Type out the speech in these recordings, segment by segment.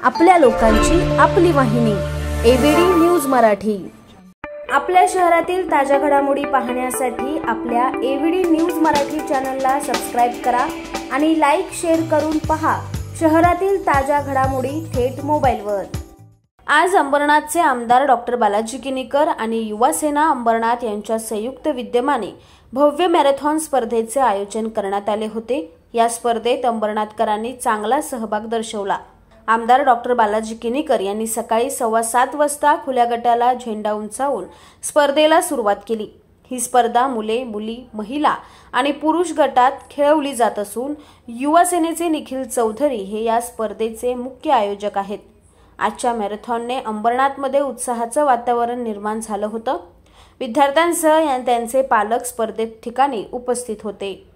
आपल्या लोकांची आपली वाहिनी एबीडी न्यूज मराठी। आपल्या शहरातील ताज्या घडामोडी पाहण्यासाठी आपल्या एबीडी न्यूज मराठी चॅनलला सबस्क्राइब करा आणि लाईक शेअर करून पहा शहरातील ताज्या घडामोडी थेट मोबाईलवर। आज अंबरनाथचे आमदार डॉक्टर बालाजी किनीकर आणि युवा सेना अंबरनाथ यांच्या संयुक्त विद्यमाने भव्य मॅरेथॉन स्पर्धेचे आयोजन करण्यात आले होते। या स्पर्धेत अंबरनाथकरांनी चांगला सहभाग दर्शवला। आमदार डॉक्टर बालाजी किनीकर यांनी सकाळी 7:15 वाजता खुल्या गटाला झेंडा उंचावून स्पर्धेला सुरुवात केली। ही स्पर्धा मुले, मुली, महिला आणि पुरुष गटात खेळवली जात असून युवा सेनेचे निखिल चौधरी हे या स्पर्धेचे मुख्य आयोजक आहेत। आजच्या मॅरेथॉनने अंबरनाथमध्ये उत्साहाचं वातावरण निर्माण झालं होतं। विद्यार्थ्यांसह त्यांचे पालक स्पर्धेत ठिकाणी उपस्थित होते।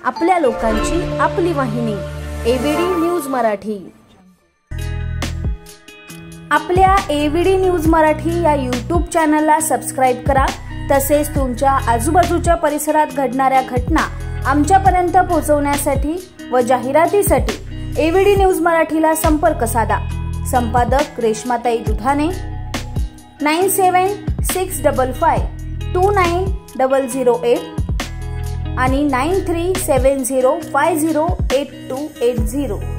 आपल्या लोकांची आपली वाहिनी एबीडी न्यूज मराठी। आपल्या एबीडी न्यूज मराठी या यूट्यूब चॅनलला सबस्क्राइब करा। तसेच तुमच्या आजूबाजूच्या परिसरात घडणाऱ्या घटना आमच्यापर्यंत पोहोचवण्यासाठी व जाहिरातीसाठी एबीडी न्यूज मराठीला संपर्क साधा। संपादक रेश्माताई दुधाने 9765529008 आणि 9370508280।